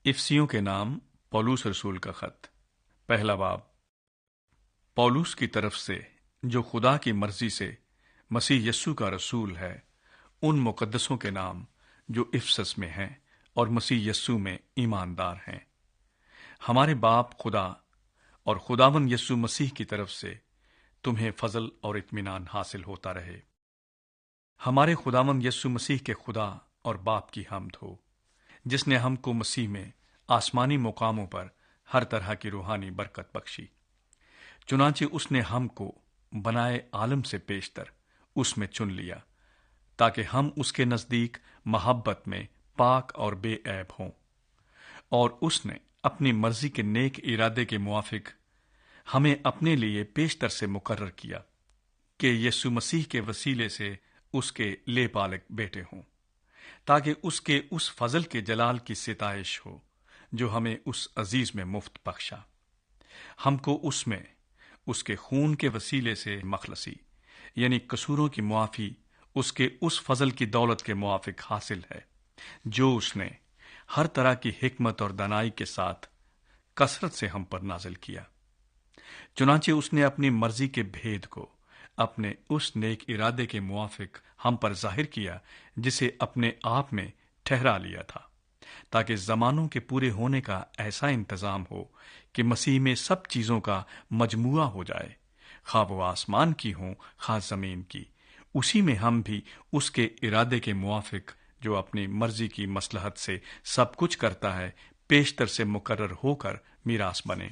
افسیوں کے نام پولوس رسول کا خط، پہلا باب۔ پولوس کی طرف سے جو خدا کی مرضی سے مسیح یسوع کا رسول ہے، ان مقدسوں کے نام جو افسس میں ہیں اور مسیح یسوع میں ایماندار ہیں۔ ہمارے باپ خدا اور خداوند یسوع مسیح کی طرف سے تمہیں فضل اور اطمینان حاصل ہوتا رہے۔ ہمارے خداوند یسوع مسیح کے خدا اور باپ کی حمد ہو، جس نے ہم کو مسیح میں آسمانی مقاموں پر ہر طرح کی روحانی برکت بخشی۔ چنانچہ اس نے ہم کو بنائے عالم سے پیشتر اس میں چن لیا، تاکہ ہم اس کے نزدیک محبت میں پاک اور بے عیب ہوں، اور اس نے اپنی مرضی کے نیک ارادے کے موافق ہمیں اپنے لیے پیشتر سے مقرر کیا کہ یسوع مسیح کے وسیلے سے اس کے لے پالک بیٹے ہوں، تاکہ اس کے اس فضل کے جلال کی ستائش ہو جو ہمیں اس عزیز میں مفت بخشا۔ ہم کو اس میں اس کے خون کے وسیلے سے مخلصی، یعنی قصوروں کی معافی، اس کے اس فضل کی دولت کے موافق حاصل ہے جو اس نے ہر طرح کی حکمت اور دانائی کے ساتھ کثرت سے ہم پر نازل کیا۔ چنانچہ اس نے اپنی مرضی کے بھید کو اپنے اس نیک ارادے کے موافق ہم پر ظاہر کیا، جسے اپنے آپ میں ٹھہرا لیا تھا، تاکہ زمانوں کے پورے ہونے کا ایسا انتظام ہو کہ مسیح میں سب چیزوں کا مجموعہ ہو جائے، خواہ وہ آسمان کی ہوں خواہ زمین کی۔ اسی میں ہم بھی اس کے ارادے کے موافق، جو اپنی مرضی کی مصلحت سے سب کچھ کرتا ہے، پیشتر سے مقرر ہو کر میراث بنے،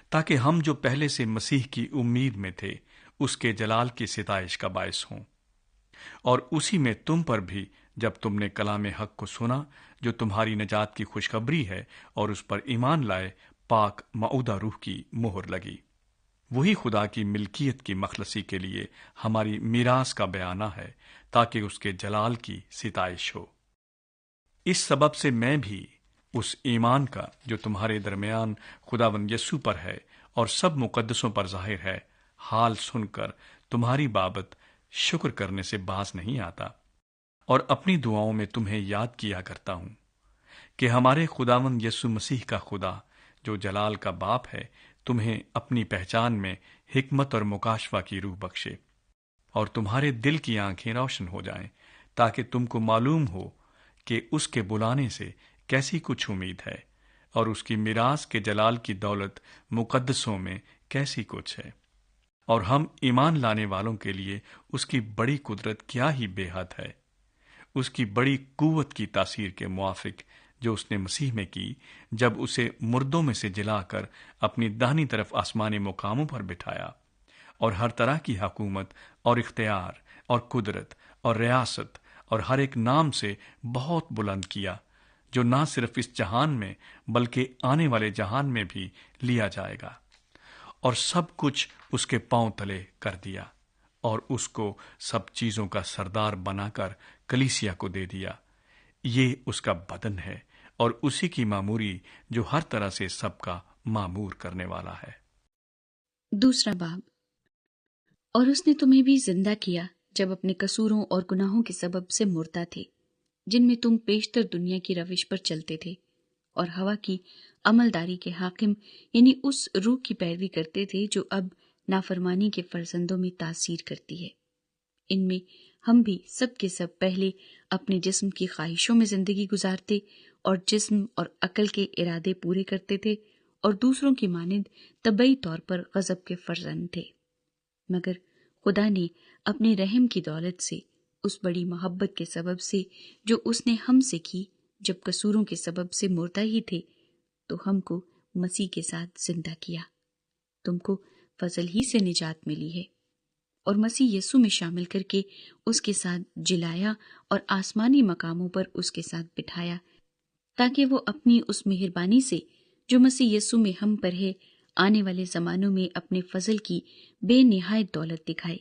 تاکہ ہم جو پہلے سے مسیح کی امید میں تھے اس کے جلال کی ستائش کا باعث ہوں۔ اور اسی میں تم پر بھی، جب تم نے کلام حق کو سنا جو تمہاری نجات کی خوشخبری ہے، اور اس پر ایمان لائے، پاک معودہ روح کی مہر لگی۔ وہی خدا کی ملکیت کی مخلصی کے لیے ہماری میراث کا بیانہ ہے، تاکہ اس کے جلال کی ستائش ہو۔ اس سبب سے میں بھی اس ایمان کا جو تمہارے درمیان خداوند یسوع پر ہے اور سب مقدسوں پر ظاہر ہے، حال سن کر تمہاری بابت شکر کرنے سے باز نہیں آتا، اور اپنی دعاؤں میں تمہیں یاد کیا کرتا ہوں کہ ہمارے خداوند یسوع مسیح کا خدا جو جلال کا باپ ہے، تمہیں اپنی پہچان میں حکمت اور مکاشفہ کی روح بخشے، اور تمہارے دل کی آنکھیں روشن ہو جائیں، تاکہ تم کو معلوم ہو کہ اس کے بلانے سے کیسی کچھ امید ہے، اور اس کی میراث کے جلال کی دولت مقدسوں میں کیسی کچھ ہے، اور ہم ایمان لانے والوں کے لیے اس کی بڑی قدرت کیا ہی بے حد ہے، اس کی بڑی قوت کی تاثیر کے موافق جو اس نے مسیح میں کی، جب اسے مردوں میں سے جلا کر اپنی داہنی طرف آسمانی مقاموں پر بٹھایا، اور ہر طرح کی حکومت اور اختیار اور قدرت اور ریاست اور ہر ایک نام سے بہت بلند کیا، جو نہ صرف اس جہان میں بلکہ آنے والے جہان میں بھی لیا جائے گا، اور سب کچھ اس کے پاؤں تلے کر دیا، اور اس کو سب چیزوں کا سردار بنا کر کلیسیا کو دے دیا۔ یہ اس کا بدن ہے، اور اسی کی معموری جو ہر طرح سے سب کا معمور کرنے والا ہے۔ دوسرا باب۔ اور اس نے تمہیں بھی زندہ کیا جب اپنے قصوروں اور گناہوں کے سبب سے مردہ تھے، جن میں تم پیشتر دنیا کی روش پر چلتے تھے، اور ہوا کی عملداری کے حاکم یعنی اس روح کی پیروی کرتے تھے جو اب نافرمانی کے فرزندوں میں تاثیر کرتی ہے۔ ان میں ہم بھی سب کے سب پہلے اپنے جسم کی خواہشوں میں زندگی گزارتے اور جسم اور عقل کے ارادے پورے کرتے تھے، اور دوسروں کی مانند طبعی طور پر غضب کے فرزند تھے۔ مگر خدا نے اپنے رحم کی دولت سے، اس بڑی محبت کے سبب سے جو اس نے ہم سے کی، جب قصوروں کے سبب سے مردہ ہی تھے، تو ہم کو مسیح کے ساتھ زندہ کیا۔ تم کو فضل ہی سے نجات ملی ہے، اور مسیح یسوع میں شامل کر کے اس کے ساتھ جلایا اور آسمانی مقاموں پر اس کے ساتھ بٹھایا، تاکہ وہ اپنی اس مہربانی سے جو مسیح یسوع میں ہم پر ہے، آنے والے زمانوں میں اپنے فضل کی بے نہایت دولت دکھائے،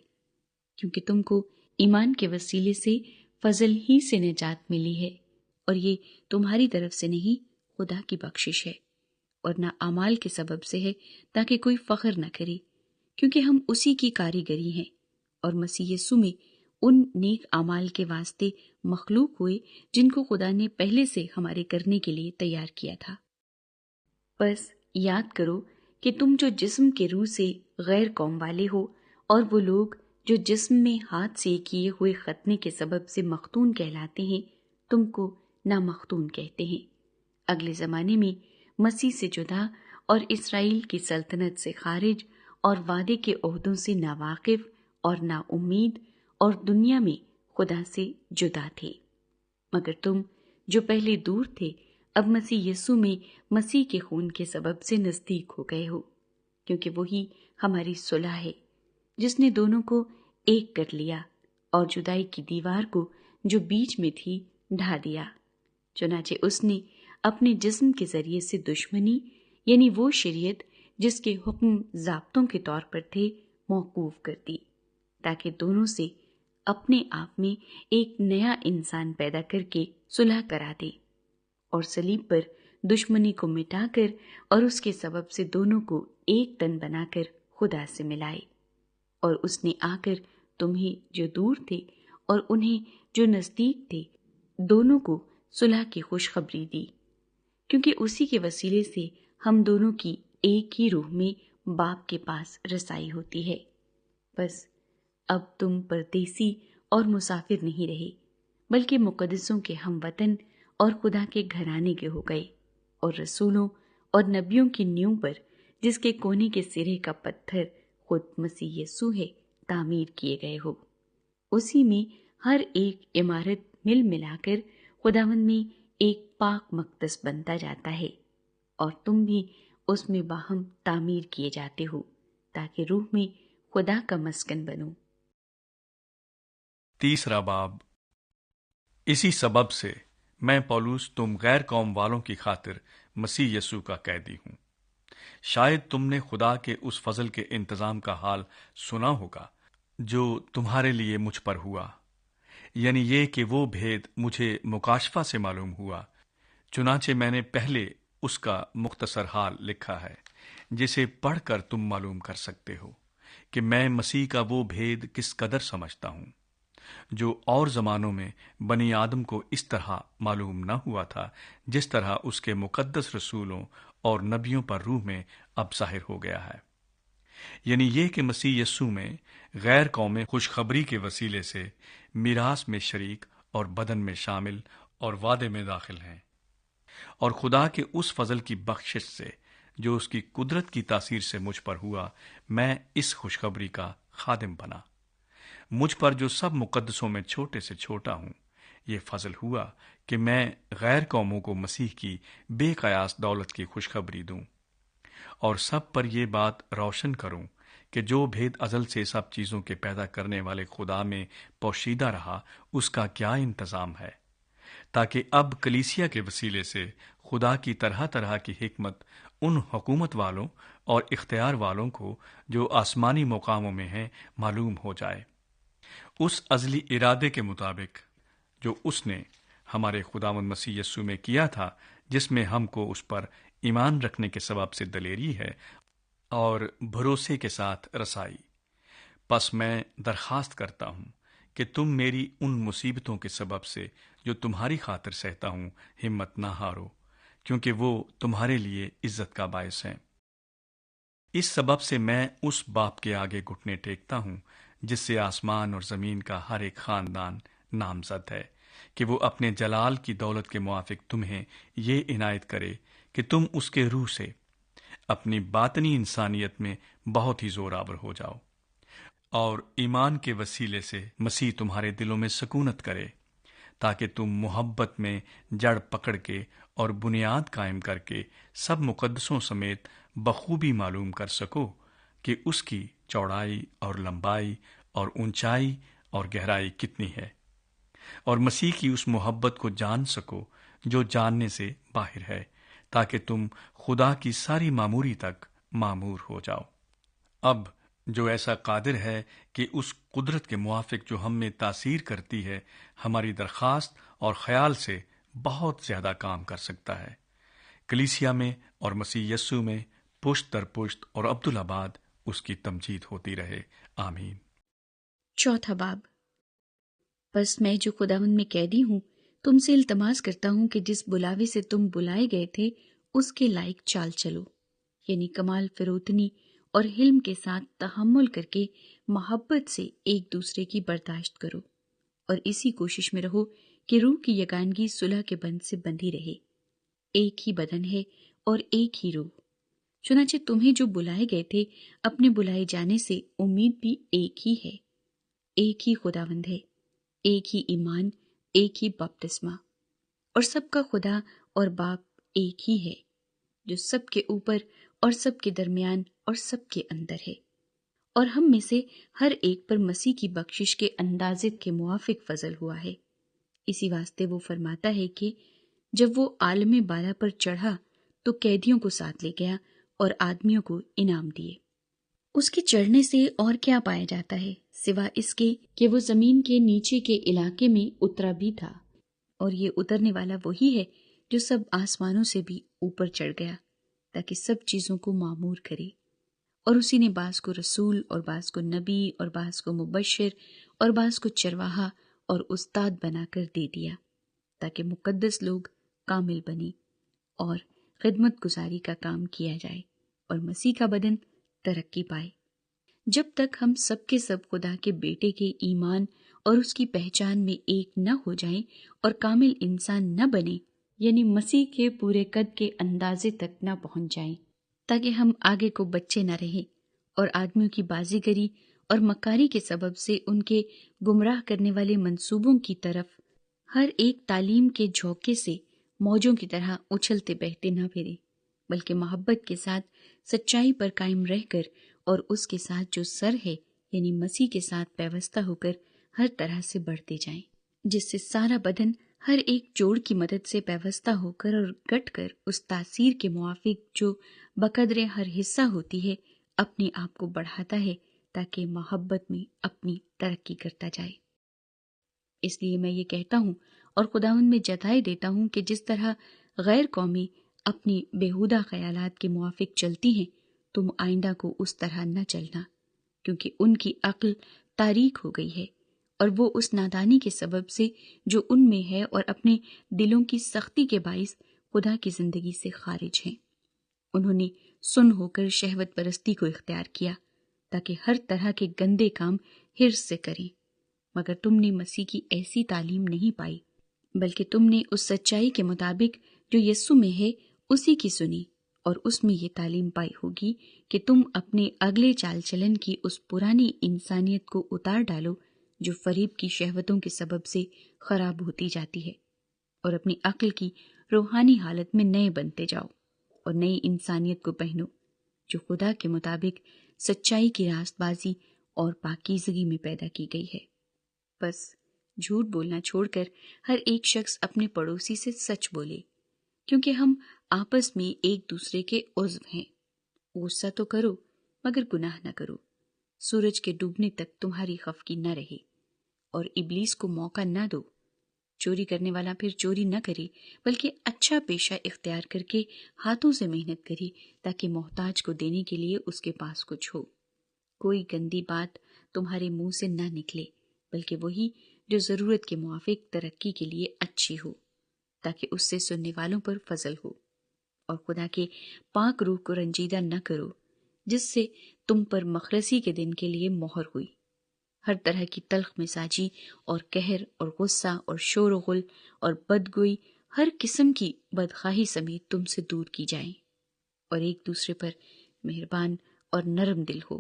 کیونکہ تم کو ایمان کے وسیلے سے فضل ہی سے نجات ملی ہے، اور یہ تمہاری طرف سے نہیں، خدا کی بخشش ہے، اور نہ اعمال کے سبب سے ہے، تاکہ کوئی فخر نہ کرے، کیونکہ ہم اسی کی کاریگری ہیں، اور مسیح یسوع میں ان نیک اعمال کے واسطے مخلوق ہوئے جن کو خدا نے پہلے سے ہمارے کرنے کے لیے تیار کیا تھا۔ بس یاد کرو کہ تم جو جسم کے روح سے غیر قوم والے ہو، اور وہ لوگ جو جسم میں ہاتھ سے کیے ہوئے ختنے کے سبب سے مختون کہلاتے ہیں، تم کو نامختون کہتے ہیں۔ اگلے زمانے میں مسیح سے جدا اور اسرائیل کی سلطنت سے خارج اور وعدے کے عہدوں سے ناواقف اور نا امید اور دنیا میں خدا سے جدا تھے۔ مگر تم جو پہلے دور تھے، اب مسیح یسوع میں مسیح کے خون کے سبب سے نزدیک ہو گئے ہو، کیونکہ وہی ہماری صلح ہے، جس نے دونوں کو ایک کر لیا اور جدائی کی دیوار کو جو بیچ میں تھی ڈھا دیا۔ چنانچہ اس نے اپنے جسم کے ذریعے سے دشمنی، یعنی وہ شریعت جس کے حکم ضابطوں کے طور پر تھے، موقوف کر دی، تاکہ دونوں سے اپنے آپ میں ایک نیا انسان پیدا کر کے صلح کرا دے، اور صلیب پر دشمنی کو مٹا کر اور اس کے سبب سے دونوں کو ایک تن بنا کر خدا سے ملائے۔ اور اس نے آ کر تمہیں جو دور تھے اور انہیں جو نزدیک تھے، دونوں کو صلح کی خوشخبری دی، کیونکہ اسی کے وسیلے سے ہم دونوں کی ایک ہی روح میں باپ کے پاس رسائی ہوتی ہے۔ بس اب تم پردیسی اور مسافر نہیں رہے، بلکہ مقدسوں کے ہم وطن اور خدا کے گھرانے کے ہو گئے، اور رسولوں اور نبیوں کی نیوں پر، جس کے کونے کے سرے کا پتھر خود مسیح یسوع ہے، تعمیر کیے گئے ہو۔ اسی میں ہر ایک عمارت مل ملا کر خداوند میں ایک پاک مقدس بنتا جاتا ہے، اور تم بھی اس میں باہم تعمیر کیے جاتے ہو، تاکہ روح میں خدا کا مسکن بنو۔ تیسرا باب۔ اسی سبب سے میں پولس تم غیر قوم والوں کی خاطر مسیح یسوع کا قیدی ہوں۔ شاید تم نے خدا کے اس فضل کے انتظام کا حال سنا ہوگا جو تمہارے لیے مجھ پر ہوا، یعنی یہ کہ وہ بھید مجھے مکاشفہ سے معلوم ہوا، چنانچہ میں نے پہلے اس کا مختصر حال لکھا ہے، جسے پڑھ کر تم معلوم کر سکتے ہو کہ میں مسیح کا وہ بھید کس قدر سمجھتا ہوں، جو اور زمانوں میں بنی آدم کو اس طرح معلوم نہ ہوا تھا، جس طرح اس کے مقدس رسولوں اور نبیوں پر روح میں اب ظاہر ہو گیا ہے۔ یعنی یہ کہ مسیح یسوع میں غیر قومیں خوشخبری کے وسیلے سے میراث میں شریک اور بدن میں شامل اور وعدے میں داخل ہیں، اور خدا کے اس فضل کی بخشش سے جو اس کی قدرت کی تاثیر سے مجھ پر ہوا، میں اس خوشخبری کا خادم بنا۔ مجھ پر جو سب مقدسوں میں چھوٹے سے چھوٹا ہوں، یہ فضل ہوا کہ میں غیر قوموں کو مسیح کی بے قیاس دولت کی خوشخبری دوں، اور سب پر یہ بات روشن کروں کہ جو بھید ازل سے سب چیزوں کے پیدا کرنے والے خدا میں پوشیدہ رہا، اس کا کیا انتظام ہے، تاکہ اب کلیسیا کے وسیلے سے خدا کی طرح طرح کی حکمت ان حکومت والوں اور اختیار والوں کو جو آسمانی مقاموں میں ہیں معلوم ہو جائے، اس ازلی ارادے کے مطابق جو اس نے ہمارے خداوند مسیح یسوع میں کیا تھا، جس میں ہم کو اس پر ایمان رکھنے کے سبب سے دلیری ہے اور بھروسے کے ساتھ رسائی۔ پس میں درخواست کرتا ہوں کہ تم میری ان مصیبتوں کے سبب سے جو تمہاری خاطر سہتا ہوں ہمت نہ ہارو، کیونکہ وہ تمہارے لیے عزت کا باعث ہیں۔ اس سبب سے میں اس باپ کے آگے گھٹنے ٹیکتا ہوں جس سے آسمان اور زمین کا ہر ایک خاندان نامزد ہے، کہ وہ اپنے جلال کی دولت کے موافق تمہیں یہ عنایت کرے کہ تم اس کے روح سے اپنی باطنی انسانیت میں بہت ہی زوراور ہو جاؤ، اور ایمان کے وسیلے سے مسیح تمہارے دلوں میں سکونت کرے، تاکہ تم محبت میں جڑ پکڑ کے اور بنیاد قائم کر کے سب مقدسوں سمیت بخوبی معلوم کر سکو کہ اس کی چوڑائی اور لمبائی اور اونچائی اور گہرائی کتنی ہے، اور مسیح کی اس محبت کو جان سکو جو جاننے سے باہر ہے، تاکہ تم خدا کی ساری معموری تک معمور ہو جاؤ۔ اب جو ایسا قادر ہے کہ اس قدرت کے موافق جو ہم میں تاثیر کرتی ہے، ہماری درخواست اور خیال سے بہت زیادہ کام کر سکتا ہے، کلیسیا میں اور مسیح یسوع میں پشت در پشت اور عبدالآباد اس کی تمجید ہوتی رہے، آمین۔ چوتھا باب۔ بس میں جو خداوند میں قیدی ہوں، تم سے التماس کرتا ہوں کہ جس بلاوے سے تم بلائے گئے تھے اس کے لائق چال چلو، یعنی کمال فروتنی اور حلم کے ساتھ تحمل کر کے محبت سے ایک دوسرے کی برداشت کرو، اور اسی کوشش میں رہو کہ روح کی یگانگی صلح کے بند سے بندھی رہے۔ ایک ہی بدن ہے اور ایک ہی روح، چنانچہ تمہیں جو بلائے گئے تھے اپنے بلائے جانے سے امید بھی ایک ہی ہے۔ ایک ہی خداوند ہے، ایک ہی ایمان، ایک ہی بپتسمہ، اور سب کا خدا اور باپ ایک ہی ہے، جو سب کے اوپر اور سب کے درمیان اور سب کے اندر ہے، اور ہم میں سے ہر ایک پر مسیح کی بخشش کے اندازے کے موافق فضل ہوا ہے۔ اسی واسطے وہ فرماتا ہے کہ جب وہ عالم بالا پر چڑھا تو قیدیوں کو ساتھ لے گیا اور آدمیوں کو انعام دیے۔ اس کے چڑھنے سے اور کیا پایا جاتا ہے سوا اس کے کہ وہ زمین کے نیچے کے علاقے میں اترا بھی تھا، اور یہ اترنے والا وہی ہے جو سب آسمانوں سے بھی اوپر چڑھ گیا تاکہ سب چیزوں کو معمور کرے۔ اور اسی نے بعض کو رسول اور بعض کو نبی اور بعض کو مبشر اور بعض کو چرواہا اور استاد بنا کر دے دیا، تاکہ مقدس لوگ کامل بنے اور خدمت گزاری کا کام کیا جائے اور مسیح کا بدن ترقی پائے، جب تک ہم سب کے سب خدا کے بیٹے کے ایمان اور اس کی پہچان میں ایک نہ ہو جائیں اور کامل انسان نہ بنے، یعنی مسیح کے پورے قد کے اندازے تک نہ پہنچ جائیں، تاکہ ہم آگے کو بچے نہ رہیں اور آدمیوں کی بازیگری اور مکاری کے سبب سے ان کے گمراہ کرنے والے منصوبوں کی طرف ہر ایک تعلیم کے جھونکے سے موجوں کی طرح اچھلتے بہتے نہ پھریں، بلکہ محبت کے ساتھ سچائی پر قائم رہ کر اور اس کے ساتھ جو سر ہے یعنی مسیح کے ساتھ پیوستہ ہو کر ہر طرح سے بڑھتے جائیں، جس سے سارا بدن ہر ایک جوڑ کی مدد سے پیوستہ ہو کر اور گٹ کر اس تاثیر کے موافق جو بقدر ہر حصہ ہوتی ہے اپنے آپ کو بڑھاتا ہے، تاکہ محبت میں اپنی ترقی کرتا جائے۔ اس لیے میں یہ کہتا ہوں اور خداوند میں جتائے دیتا ہوں کہ جس طرح غیر قومی اپنی بیہودہ خیالات کے موافق چلتی ہیں، تم آئندہ کو اس طرح نہ چلنا، کیونکہ ان کی عقل تاریک ہو گئی ہے، اور وہ اس نادانی کے سبب سے جو ان میں ہے اور اپنے دلوں کی سختی کے باعث خدا کی زندگی سے خارج ہیں۔ انہوں نے سن ہو کر شہوت پرستی کو اختیار کیا تاکہ ہر طرح کے گندے کام حرص سے کریں، مگر تم نے مسیح کی ایسی تعلیم نہیں پائی، بلکہ تم نے اس سچائی کے مطابق جو یسوع میں ہے اسی کی سنی، اور اس میں یہ تعلیم پائی ہوگی کہ تم اپنے اگلے چال چلن کی اس پرانی انسانیت کو اتار ڈالو جو فریب کی شہوتوں کے سبب سے خراب ہوتی جاتی ہے، اور اپنی عقل کی روحانی حالت میں نئے بنتے جاؤ اور نئی انسانیت کو پہنو جو خدا کے مطابق سچائی کی راست بازی اور پاکیزگی میں پیدا کی گئی ہے۔ بس جھوٹ بولنا چھوڑ کر ہر ایک شخص اپنے پڑوسی سے سچ بولے، کیونکہ ہم آپس میں ایک دوسرے کے عضو ہیں۔ غصہ تو کرو مگر گناہ نہ کرو، سورج کے ڈوبنے تک تمہاری خفگی نہ رہے، اور ابلیس کو موقع نہ دو۔ چوری کرنے والا پھر چوری نہ کرے، بلکہ اچھا پیشہ اختیار کر کے ہاتھوں سے محنت کرے، تاکہ محتاج کو دینے کے لیے اس کے پاس کچھ ہو۔ کوئی گندی بات تمہارے منہ سے نہ نکلے، بلکہ وہی جو ضرورت کے موافق ترقی کے لیے اچھی ہو، تاکہ اس سے سننے والوں پر فضل ہو۔ اور خدا کے پاک روح کو رنجیدہ نہ کرو، جس سے تم پر مخلصی کے دن کے لیے مہر ہوئی۔ ہر طرح کی تلخ مزاجی اور قہر اور غصہ اور شور و غل اور بدگوئی، ہر قسم کی بدخواہی سمیت تم سے دور کی جائیں، اور ایک دوسرے پر مہربان اور نرم دل ہو،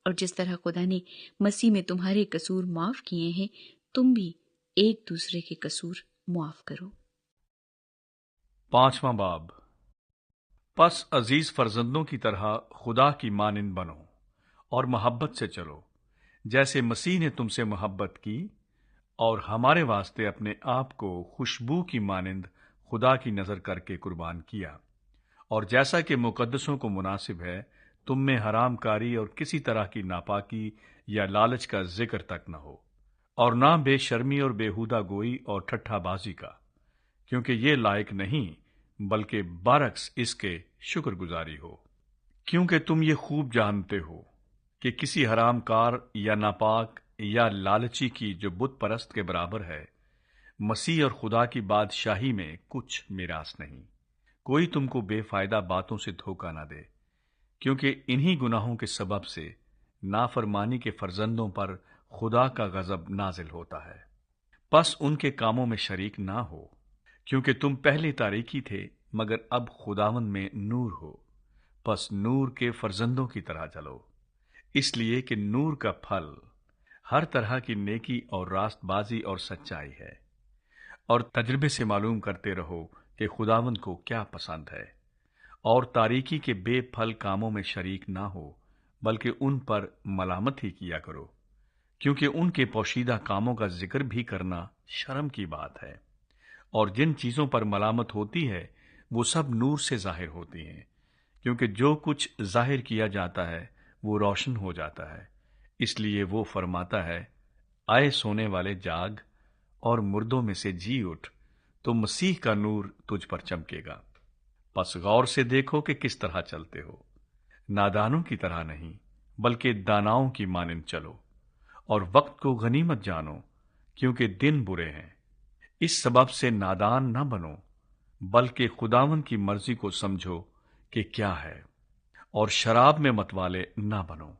اور جس طرح خدا نے مسیح میں تمہارے قصور معاف کیے ہیں، تم بھی ایک دوسرے کے قصور معاف کرو۔ 5واں باب۔ پس عزیز فرزندوں کی طرح خدا کی مانند بنو اور محبت سے چلو، جیسے مسیح نے تم سے محبت کی اور ہمارے واسطے اپنے آپ کو خوشبو کی مانند خدا کی نظر کر کے قربان کیا، اور جیسا کہ مقدسوں کو مناسب ہے، تم میں حرام کاری اور کسی طرح کی ناپاکی یا لالچ کا ذکر تک نہ ہو، اور نہ بے شرمی اور بیہودہ گوئی اور ٹھٹھا بازی کا، کیونکہ یہ لائق نہیں، بلکہ برعکس اس کے شکر گزاری ہو۔ کیونکہ تم یہ خوب جانتے ہو کہ کسی حرام کار یا ناپاک یا لالچی کی جو بت پرست کے برابر ہے، مسیح اور خدا کی بادشاہی میں کچھ میراث نہیں۔ کوئی تم کو بے فائدہ باتوں سے دھوکہ نہ دے، کیونکہ انہی گناہوں کے سبب سے نافرمانی کے فرزندوں پر خدا کا غضب نازل ہوتا ہے۔ پس ان کے کاموں میں شریک نہ ہو، کیونکہ تم پہلے تاریکی تھے مگر اب خداوند میں نور ہو۔ پس نور کے فرزندوں کی طرح چلو، اس لیے کہ نور کا پھل ہر طرح کی نیکی اور راست بازی اور سچائی ہے، اور تجربے سے معلوم کرتے رہو کہ خداوند کو کیا پسند ہے، اور تاریکی کے بے پھل کاموں میں شریک نہ ہو، بلکہ ان پر ملامت ہی کیا کرو، کیونکہ ان کے پوشیدہ کاموں کا ذکر بھی کرنا شرم کی بات ہے، اور جن چیزوں پر ملامت ہوتی ہے وہ سب نور سے ظاہر ہوتی ہیں، کیونکہ جو کچھ ظاہر کیا جاتا ہے وہ روشن ہو جاتا ہے۔ اس لیے وہ فرماتا ہے، آئے سونے والے جاگ، اور مردوں میں سے جی اٹھ، تو مسیح کا نور تجھ پر چمکے گا۔ پس غور سے دیکھو کہ کس طرح چلتے ہو، نادانوں کی طرح نہیں بلکہ داناؤں کی مانند چلو، اور وقت کو غنیمت جانو، کیونکہ دن برے ہیں۔ اس سبب سے نادان نہ بنو، بلکہ خداوند کی مرضی کو سمجھو کہ کیا ہے، اور شراب میں متوالے نہ بنو،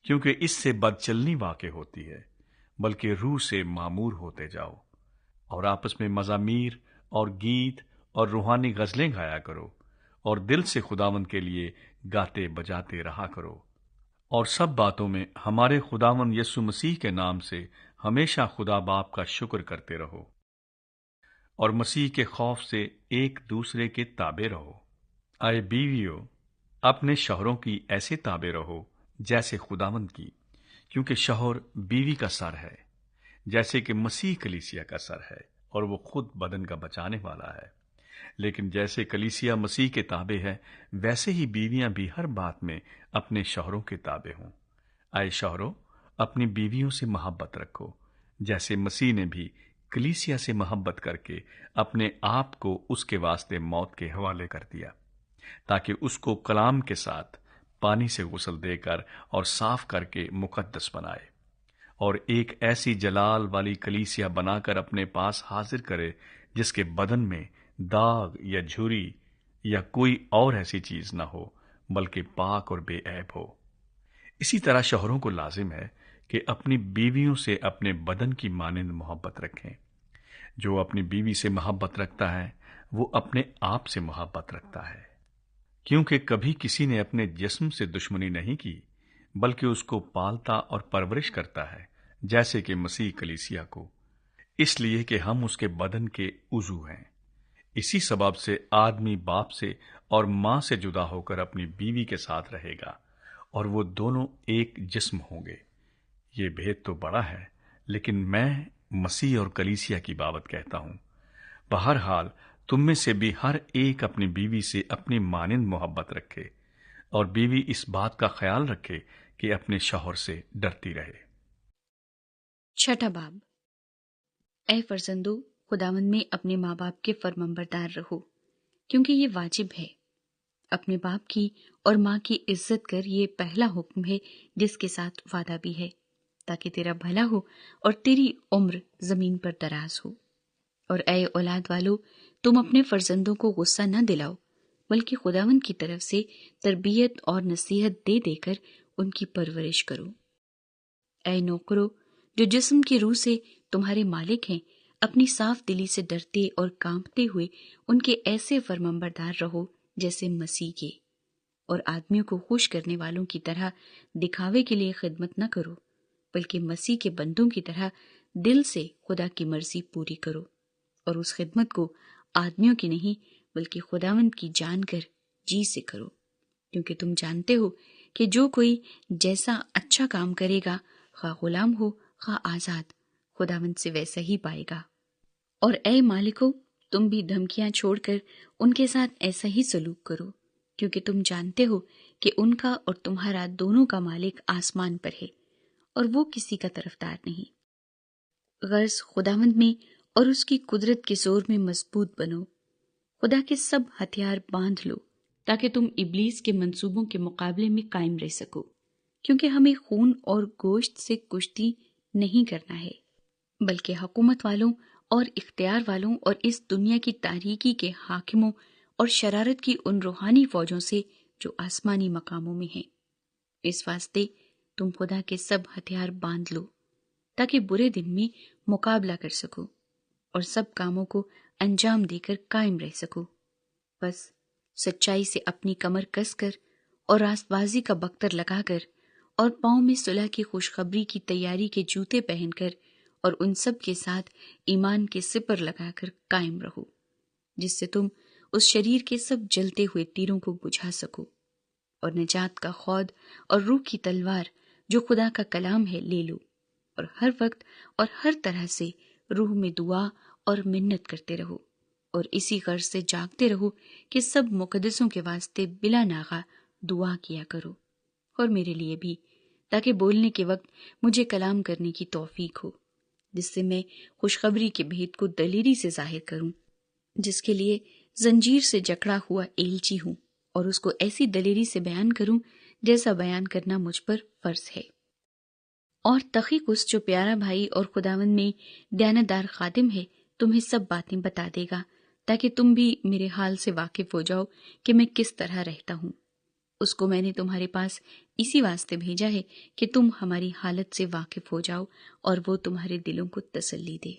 کیونکہ اس سے بدچلنی واقع ہوتی ہے، بلکہ روح سے معمور ہوتے جاؤ، اور آپس میں مزامیر اور گیت اور روحانی غزلیں گایا کرو، اور دل سے خداوند کے لیے گاتے بجاتے رہا کرو، اور سب باتوں میں ہمارے خداوند یسوع مسیح کے نام سے ہمیشہ خدا باپ کا شکر کرتے رہو، اور مسیح کے خوف سے ایک دوسرے کے تابع رہو۔ اے بیویو، اپنے شوہروں کی ایسے تابع رہو جیسے خداوند کی، کیونکہ شوہر بیوی کا سر ہے، جیسے کہ مسیح کلیسیا کا سر ہے، اور وہ خود بدن کا بچانے والا ہے۔ لیکن جیسے کلیسیا مسیح کے تابع ہے، ویسے ہی بیویاں بھی ہر بات میں اپنے شوہروں کے تابع ہوں۔ اے شوہروں، اپنی بیویوں سے محبت رکھو، جیسے مسیح نے بھی کلیسیا سے محبت کر کے اپنے آپ کو اس کے واسطے موت کے حوالے کر دیا، تاکہ اس کو کلام کے ساتھ پانی سے غسل دے کر اور صاف کر کے مقدس بنائے، اور ایک ایسی جلال والی کلیسیا بنا کر اپنے پاس حاضر کرے جس کے بدن میں داغ یا جھری یا کوئی اور ایسی چیز نہ ہو، بلکہ پاک اور بے عیب ہو۔ اسی طرح شوہروں کو لازم ہے کہ اپنی بیویوں سے اپنے بدن کی مانند محبت رکھیں۔ جو اپنی بیوی سے محبت رکھتا ہے وہ اپنے آپ سے محبت رکھتا ہے، کیونکہ کبھی کسی نے اپنے جسم سے دشمنی نہیں کی، بلکہ اس کو پالتا اور پرورش کرتا ہے، جیسے کہ مسیح کلیسیا کو، اس لیے کہ ہم اس کے بدن کے عضو ہیں۔ اسی سبب سے آدمی باپ سے اور ماں سے جدا ہو کر اپنی بیوی کے ساتھ رہے گا، اور وہ دونوں ایک جسم ہوں گے۔ یہ بھید تو بڑا ہے، لیکن میں مسیح اور کلیسیا کی بابت کہتا ہوں۔ بہرحال تم میں سے بھی ہر ایک اپنی بیوی سے اپنی مانند محبت رکھے، اور بیوی اس بات کا خیال رکھے کہ اپنے شوہر سے ڈرتی رہے۔ چھٹا باب۔ اے فرزندو، خداوند میں اپنے ماں باپ کے فرمانبردار رہو، کیونکہ یہ واجب ہے۔ اپنے باپ کی اور ماں کی عزت کر، یہ پہلا حکم ہے جس کے ساتھ وعدہ بھی ہے، تاکہ تیرا بھلا ہو اور تیری عمر زمین پر دراز ہو۔ اور اے اولاد والو، تم اپنے فرزندوں کو غصہ نہ دلاؤ، بلکہ خداوند کی طرف سے تربیت اور نصیحت دے دے کر ان کی پرورش کرو۔ اے نوکرو، جو جسم کی روح سے تمہارے مالک ہیں، اپنی صاف دلی سے ڈرتے اور کانپتے ہوئے ان کے ایسے فرمانبردار رہو جیسے مسیح کے، اور آدمیوں کو خوش کرنے والوں کی طرح دکھاوے کے لیے خدمت نہ کرو، بلکہ مسیح کے بندوں کی طرح دل سے خدا کی مرضی پوری کرو، اور اس خدمت کو آدمیوں کی نہیں بلکہ خداوند کی جان کر جی سے کرو، کیونکہ تم جانتے ہو کہ جو کوئی جیسا اچھا کام کرے گا، خواہ غلام ہو خواہ آزاد، خداوند سے ویسا ہی پائے گا۔ اور اے مالکو، تم بھی دھمکیاں چھوڑ کر ان کے ساتھ ایسا ہی سلوک کرو، کیونکہ تم جانتے ہو کہ ان کا اور تمہارا دونوں کا مالک آسمان پر ہے، اور وہ کسی کا طرفدار نہیں۔ غرض خداوند میں اور اس کی قدرت کے زور میں مضبوط بنو، خدا کے سب ہتھیار باندھ لو، تاکہ تم ابلیس کے منصوبوں کے مقابلے میں قائم رہ سکو، کیونکہ ہمیں خون اور گوشت سے کشتی نہیں کرنا ہے، بلکہ حکومت والوں اور اختیار والوں اور اس دنیا کی تاریکی کے حاکموں اور شرارت کی ان روحانی فوجوں سے جو آسمانی مقاموں میں ہیں۔ اس واسطے تم خدا کے سب ہتھیار باندھ لو تاکہ برے دن میں مقابلہ کر سکو اور سب کاموں کو انجام دے کر قائم رہ سکو۔ بس سچائی سے اپنی کمر کس کر اور راست بازی کا بختر لگا کر اور پاؤں میں صلح کی خوشخبری کی تیاری کے جوتے پہن کر اور ان سب کے ساتھ ایمان کے سپر لگا کر قائم رہو، جس سے تم اس شریر کے سب جلتے ہوئے تیروں کو بجھا سکو، اور نجات کا خود اور روح کی تلوار جو خدا کا کلام ہے لے لو، اور ہر وقت اور ہر طرح سے روح میں دعا اور منت کرتے رہو، اور اسی غرض سے جاگتے رہو کہ سب مقدسوں کے واسطے بلا ناغہ دعا کیا کرو، اور میرے لیے بھی، تاکہ بولنے کے وقت مجھے کلام کرنے کی توفیق ہو، جس سے میں خوشخبری کے بھید کو دلیری سے ظاہر کروں، جس کے لیے زنجیر سے جکڑا ہوا ایلچی ہوں، اور اس کو ایسی دلیری سے بیان کروں جیسا بیان کرنا مجھ پر فرض ہے۔ اور تخیکس جو پیارا بھائی اور خداوند میں دیانتدار خادم ہے تمہیں سب باتیں بتا دے گا، تاکہ تم بھی میرے حال سے واقف ہو جاؤ کہ میں کس طرح رہتا ہوں۔ اس کو میں نے تمہارے پاس اسی واسطے بھیجا ہے کہ تم ہماری حالت سے واقف ہو جاؤ اور وہ تمہارے دلوں کو تسلی دے۔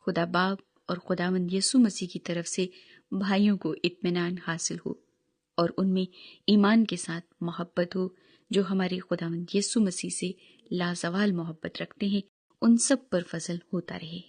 خدا باپ اور خداوند یسوع مسیح کی طرف سے بھائیوں کو اطمینان حاصل ہو، اور ان میں ایمان کے ساتھ محبت ہو جو ہمارے خداوند یسوع مسیح سے لازوال محبت رکھتے ہیں، ان سب پر فضل ہوتا رہے۔